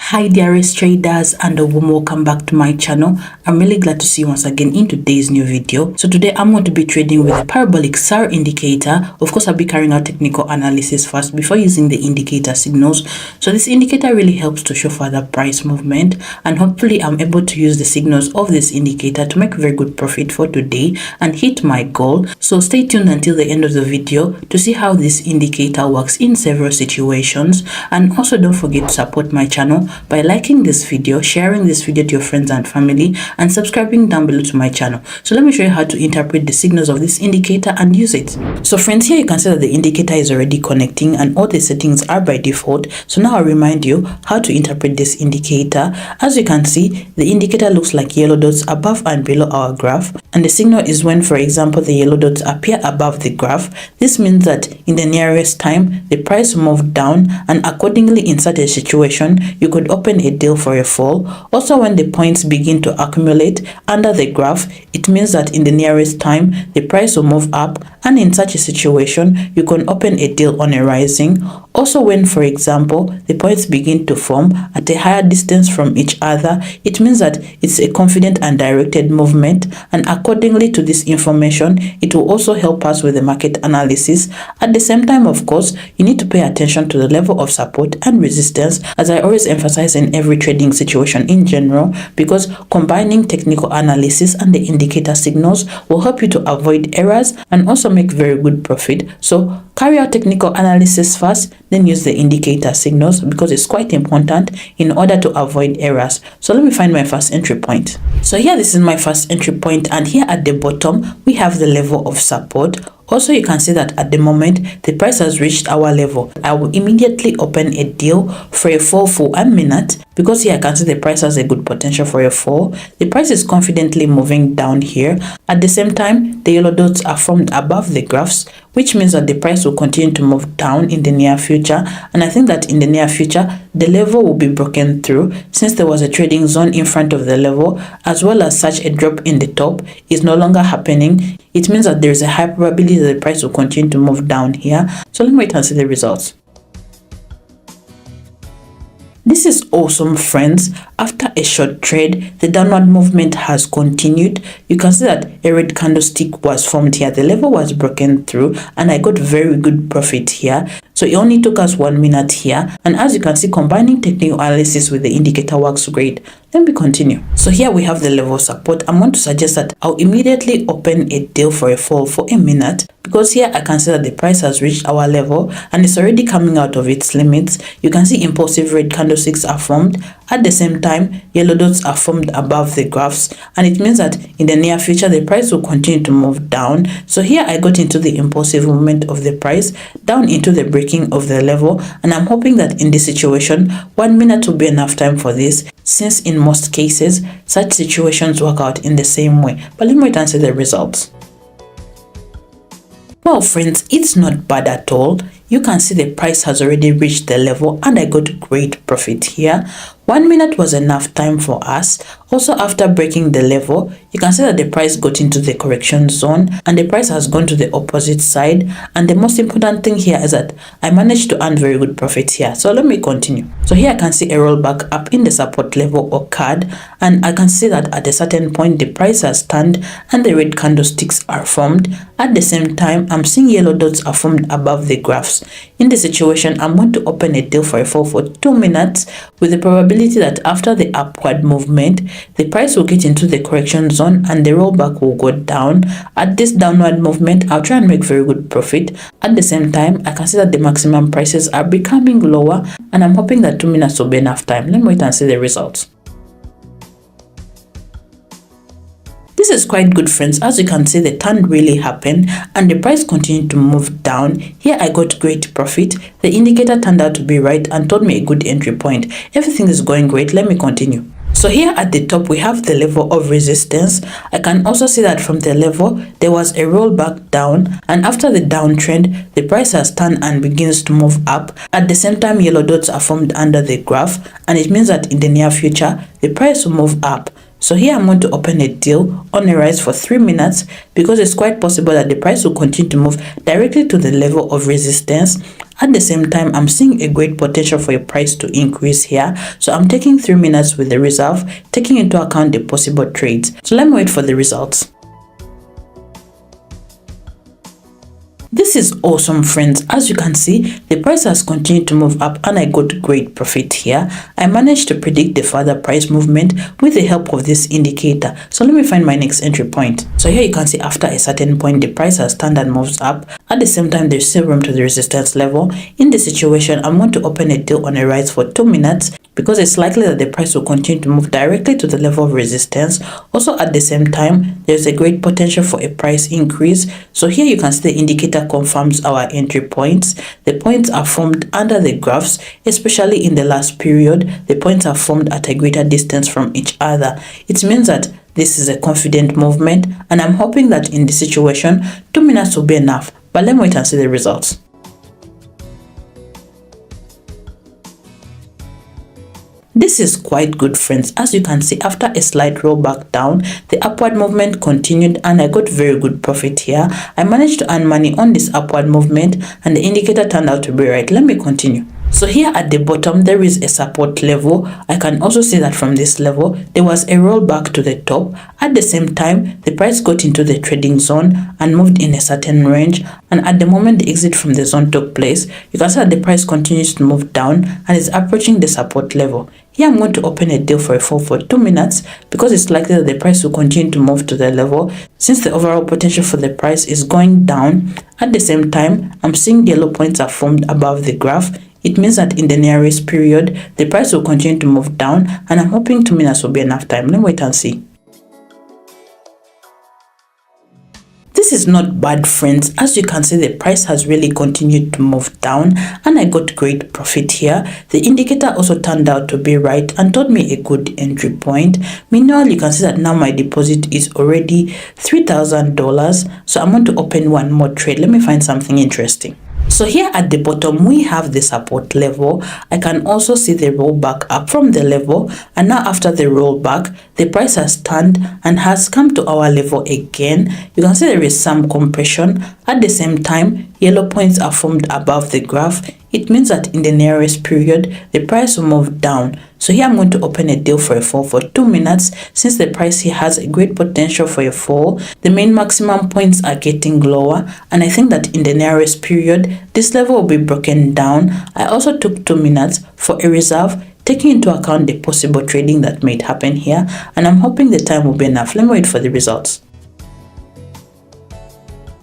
Hi dearest traders, and a warm welcome back to my channel. I'm really glad to see you once again in today's new video. So today I'm going to be trading with the Parabolic SAR indicator. Of course, I'll be carrying out technical analysis first before using the indicator signals. So this indicator really helps to show further price movement, and hopefully I'm able to use the signals of this indicator to make very good profit for today and hit my goal. So stay tuned until the end of the video to see how this indicator works in several situations. And also don't forget to support my channel by liking this video, sharing this video to your friends and family, and subscribing down below to my channel. So let me show you how to interpret the signals of this indicator and use it. So friends, here you can see that the indicator is already connecting and all the settings are by default. So now I'll remind you how to interpret this indicator. As you can see, the indicator looks like yellow dots above and below our graph, and the signal is when, for example, the yellow dots appear above the graph. This means that in the nearest time the price will move down, and accordingly in such a situation you could open a deal for a fall. Also, when the points begin to accumulate under the graph, it means that in the nearest time the price will move up, and in such a situation you can open a deal on a rising. Also, when, for example, the points begin to form at a higher distance from each other, it means that it's a confident and directed movement, and accordingly to this information it will also help us with the market analysis. At the same time, of course, you need to pay attention to the level of support and resistance, as I always emphasize in every trading situation in general, because combining technical analysis and the indicator signals will help you to avoid errors and also make very good profit. So carry out technical analysis first, then use the indicator signals, because it's quite important in order to avoid errors. So let me find my first entry point. So here, this is my first entry point, and here at the bottom we have the level of support. Also, you can see that at the moment the price has reached our level. I will immediately open a deal for a fall for 1 minute, because here I can see the price has a good potential for a fall. The price is confidently moving down here. At the same time, the yellow dots are formed above the graphs, which means that the price will continue to move down in the near future. And I think that in the near future the level will be broken through, since there was a trading zone in front of the level, as well as such a drop in the top is no longer happening. It means that there is a high probability that the price will continue to move down here. So let me wait and see the results. This is awesome, friends. After a short trade, the downward movement has continued. You can see that a red candlestick was formed here. The level was broken through, and I got very good profit here. So it only took us 1 minute here, and as you can see, combining technical analysis with the indicator works great. Let me continue. So here we have the level of support. I'm going to suggest that I'll immediately open a deal for a fall for 1 minute, because here I can see that the price has reached our level and it's already coming out of its limits. You can see impulsive red candlesticks are formed. At the same time, yellow dots are formed above the graphs, and it means that in the near future the price will continue to move down. So here I got into the impulsive movement of the price down into the breaking of the level, and I'm hoping that in this situation 1 minute will be enough time for this, since in most cases such situations work out in the same way. But let me wait and see the results. Well, friends, it's not bad at all. You can see the price has already reached the level, and I got great profit here. 1 minute was enough time for us. Also, after breaking the level, you can see that the price got into the correction zone, and the price has gone to the opposite side. And the most important thing here is that I managed to earn very good profits here. So let me continue. So here I can see a rollback up in the support level occurred, and I can see that at a certain point the price has turned and the red candlesticks are formed. At the same time, I'm seeing yellow dots are formed above the graphs. In this situation, I'm going to open a deal for a fall for 2 minutes, with the probability that after the upward movement the price will get into the correction zone and the rollback will go down. At this downward movement, I'll try and make very good profit. At the same time, I can see that the maximum prices are becoming lower, and I'm hoping that 2 minutes will be enough time. Let me wait and see the results. This is quite good, friends. As you can see, the turn really happened and the price continued to move down. Here I got great profit. The indicator turned out to be right and told me a good entry point. Everything is going great. Let me continue. So here at the top we have the level of resistance. I can also see that from the level there was a rollback down, and after the downtrend the price has turned and begins to move up. At the same time, yellow dots are formed under the graph, and it means that in the near future the price will move up. So here I'm going to open a deal on a rise for 3 minutes because it's quite possible that the price will continue to move directly to the level of resistance. At the same time, I'm seeing a great potential for a price to increase here. So I'm taking 3 minutes with the reserve, taking into account the possible trades. So let me wait for the results. This is awesome, friends. As you can see, the price has continued to move up and I got great profit here. I managed to predict the further price movement with the help of this indicator. So let me find my next entry point. So here you can see after a certain point, the price has turned and moves up. At the same time, there's still room to the resistance level. In this situation, I'm going to open a deal on a rise for 2 minutes because it's likely that the price will continue to move directly to the level of resistance. Also at the same time, there's a great potential for a price increase. So here you can see the indicator confirms our entry points. The points are formed under the graphs, especially in the last period. The points are formed at a greater distance from each other. It means that this is a confident movement, and I'm hoping that in this situation, 2 minutes will be enough. But let me wait and see the results. This is quite good, friends. As you can see, after a slight rollback down, the upward movement continued and I got very good profit here. I managed to earn money on this upward movement and the indicator turned out to be right. Let me continue. So here at the bottom, there is a support level. I can also see that from this level, there was a rollback to the top. At the same time, the price got into the trading zone and moved in a certain range. And at the moment the exit from the zone took place, you can see that the price continues to move down and is approaching the support level. Here I'm going to open a deal for a fall for 2 minutes because it's likely that the price will continue to move to the level since the overall potential for the price is going down. At the same time, I'm seeing yellow points are formed above the graph. It means that in the nearest period, the price will continue to move down and I'm hoping 2 minutes will be enough time. Let me wait and see. This is not bad, friends. As you can see, the price has really continued to move down and I got great profit here. The indicator also turned out to be right and told me a good entry point. Meanwhile, you can see that now my deposit is already $3,000. So I'm going to open one more trade. Let me find something interesting. So here at the bottom, we have the support level. I can also see the rollback up from the level. And now after the rollback, the price has turned and has come to our level again. You can see there is some compression. At the same time, yellow points are formed above the graph. It means that in the nearest period, the price will move down. So here I'm going to open a deal for a fall for 2 minutes since the price here has a great potential for a fall. The main maximum points are getting lower and I think that in the nearest period, this level will be broken down. I also took 2 minutes for a reserve, taking into account the possible trading that might happen here, and I'm hoping the time will be enough. Let me wait for the results.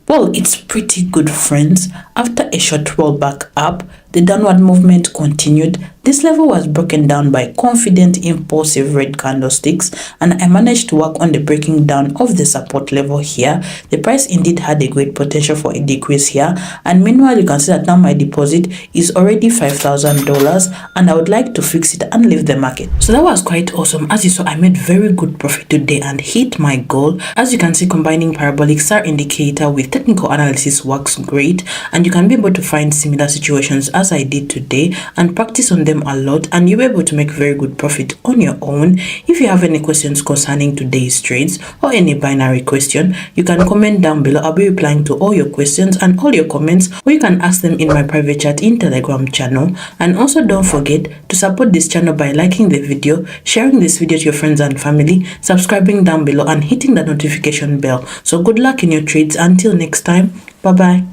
Well, it's pretty good, friends. After a short rollback up, the downward movement continued. This level was broken down by confident, impulsive red candlesticks, and I managed to work on the breaking down of the support level here. The price indeed had a great potential for a decrease here, and meanwhile, you can see that now my deposit is already $5,000, and I would like to fix it and leave the market. So that was quite awesome. As you saw, I made very good profit today and hit my goal. As you can see, combining Parabolic SAR indicator with technical analysis works great, and you can be able to find similar situations as I did today and practice on them a lot, and you'll be able to make very good profit on your own. If you have any questions concerning today's trades or any binary question, you can comment down below. I'll be replying to all your questions and all your comments, or you can ask them in my private chat in Telegram channel. And also don't forget to support this channel by liking the video, sharing this video to your friends and family, subscribing down below and hitting the notification bell. So good luck in your trades. Until next time, bye bye.